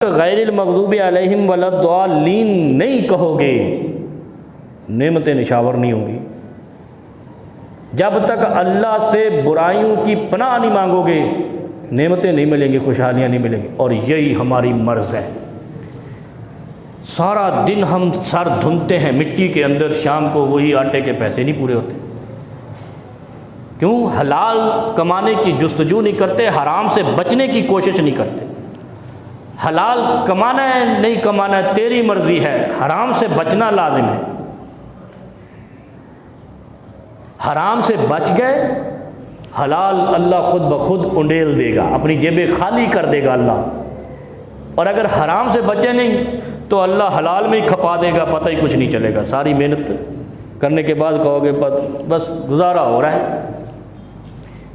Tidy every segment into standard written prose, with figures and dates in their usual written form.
गैरिल मग़दूबि अलैहिम वलद्दालीन नहीं कहोगे, नेमतें निशावर नहीं होंगी। जब तक अल्लाह से बुराइयों की पनाह नहीं मांगोगे, नेमतें नहीं मिलेंगी, खुशहालियाँ नहीं मिलेंगी। और यही हमारी मर्ज़ है। सारा दिन हम सर धुनते हैं मिट्टी के अंदर, शाम को वही आटे के पैसे नहीं पूरे होते। क्यों? हलाल कमाने की जुस्तजू नहीं करते, हराम से बचने की कोशिश नहीं करते। हलाल कमाना है नहीं कमाना है तेरी मर्ज़ी है, हराम से बचना लाजिम है। हराम से बच गए, हलाल अल्लाह खुद ब खुद उंडेल देगा, अपनी जेबें खाली कर देगा अल्लाह। और अगर हराम से बचे नहीं तो अल्लाह हलाल में ही खपा देगा, पता ही कुछ नहीं चलेगा। सारी मेहनत करने के बाद कहोगे बस गुजारा हो रहा है।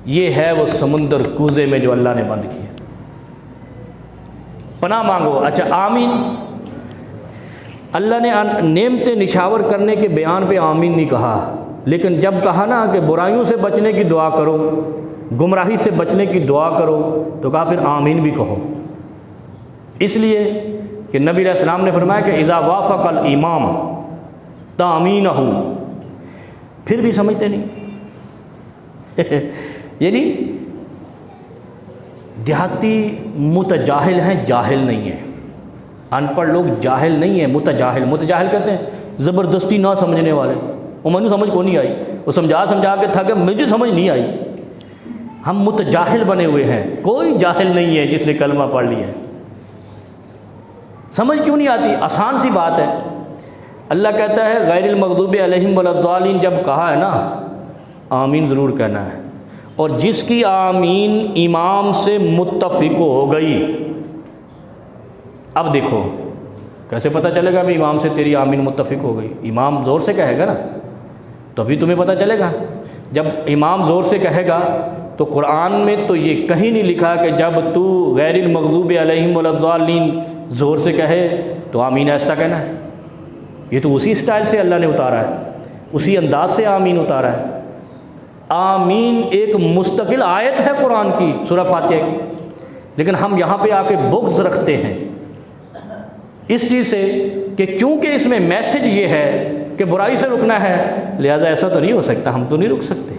ये है वो समुंदर कूज़े में जो अल्लाह ने बंद किया। पनाह मांगो। अच्छा आमीन, अल्लाह ने नेमतें निशावर करने के बयान पे आमीन नहीं कहा, लेकिन जब कहा ना कि बुराइयों से बचने की दुआ करो, गुमराही से बचने की दुआ करो, तो कहा फिर आमीन भी कहो। इसलिए कि नबी अलैहिस्सलाम ने फरमाया कि इज़ा वाफ़क़ल इमाम तामीनहु, फिर भी समझते नहीं। यानी देहाती मुतजाहिल हैं, जाहिल नहीं है। अनपढ़ लोग जाहिल नहीं है, मुतजाहिल। मुतजाहिल कहते हैं ज़बरदस्ती ना समझने वाले। वो मैंने समझ को नहीं आई, वो समझा के थक गए, मुझे समझ नहीं आई। हम मुतजाहिल बने हुए हैं। कोई जाहिल नहीं है जिसने कलमा पढ़ लिया है। समझ क्यों नहीं आती? आसान सी बात है। अल्लाह कहता है गैरिल मग़दूबि अलैहिम वलद्दालीन, जब कहा है ना आमीन ज़रूर कहना है। और जिसकी आमीन इमाम से मुत्तफ़िक हो गई, अब देखो कैसे पता चलेगा भी इमाम से तेरी आमीन मुत्तफ़िक हो गई? इमाम ज़ोर से कहेगा ना तभी तुम्हें पता चलेगा। जब इमाम ज़ोर से कहेगा तो कुरान में तो ये कहीं नहीं लिखा कि जब तू गैरिल मग़दूबि अलैहिम वलद्दालीन ज़ोर से कहे तो आमीन ऐसा कहना है। ये तो उसी स्टाइल से अल्लाह ने उतारा है, उसी अंदाज से आमीन उतारा है। आमीन एक मुस्तकिल आयत है कुरान की, सूरह फातिहा की, लेकिन हम यहाँ पे आके बुग़्ज़ रखते हैं इस चीज़ से कि चूँकि इसमें मैसेज ये है कि बुराई से रुकना है, लिहाजा ऐसा तो नहीं हो सकता, हम तो नहीं रुक सकते।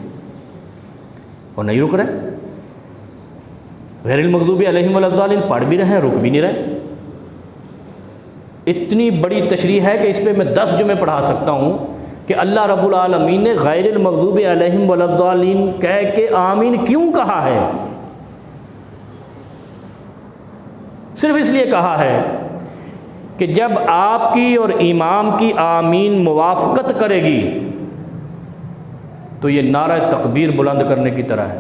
और नहीं रुक रहे। गैरिल मग़दूबि अलैहिम वलद्दालीन पढ़ भी रहे हैं, रुक भी नहीं रहे। इतनी बड़ी तशरीह है कि इस पर मैं 10 जुमे पढ़ा सकता हूँ कि अल्लाह रब्बुल आलमीन ने गैरिल मग़दूबि अलैहिम वलद्दालीन कह के आमीन क्यों कहा है। सिर्फ इसलिए कहा है कि जब आपकी और इमाम की आमीन मुवाफ़क़त करेगी तो ये नारा तकबीर बुलंद करने की तरह है।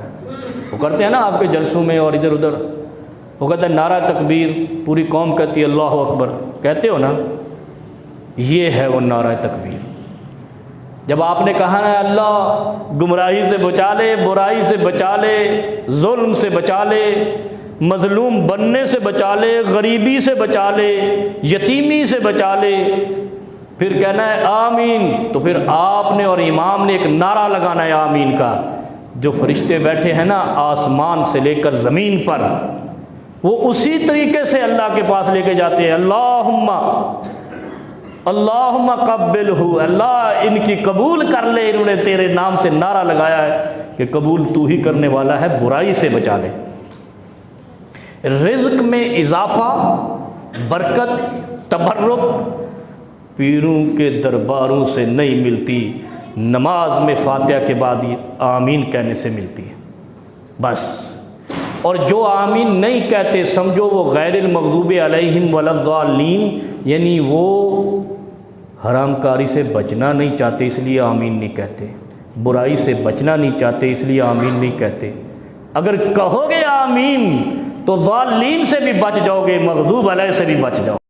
वो करते हैं ना आपके जलसों में और इधर उधर, वो कहते हैं नारा तकबीर, पूरी कौम कहती है अल्लाहु अकबर, कहते हो ना, ये है वो नारा तकबीर। जब आपने कहा ना अल्लाह गुमराही से बचा ले, बुराई से बचा ले, जुल्म से बचा ले, मज़लूम बनने से बचा ले, गरीबी से बचा ले, यतीमी से बचा ले, फिर कहना है आमीन, तो फिर आपने और इमाम ने एक नारा लगाना है आमीन का। जो फरिश्ते बैठे हैं ना आसमान से लेकर ज़मीन पर, वो उसी तरीके से अल्लाह के पास लेके जाते हैं। अल्लाहुम्मा क़ब्बिलहु, अल्लाह इनकी कबूल कर ले, इन्होंने तेरे नाम से नारा लगाया है कि कबूल तू ही करने वाला है, बुराई से बचा ले। रिज़्क़ में इजाफ़ा, बरकत, तबर्रुक पीरों के दरबारों से नहीं मिलती, नमाज में फातिहा के बाद आमीन कहने से मिलती है बस। और जो आमीन नहीं कहते समझो वो गैरिल मग़दूबि अलैहिम वलद्दालीन, यानी वो हरामकारी से बचना नहीं चाहते इसलिए आमीन नहीं कहते, बुराई से बचना नहीं चाहते इसलिए आमीन नहीं कहते। अगर कहोगे आमीन तो ज़ालिमीन से भी बच जाओगे, मग़दूब अलैह से भी बच जाओगे।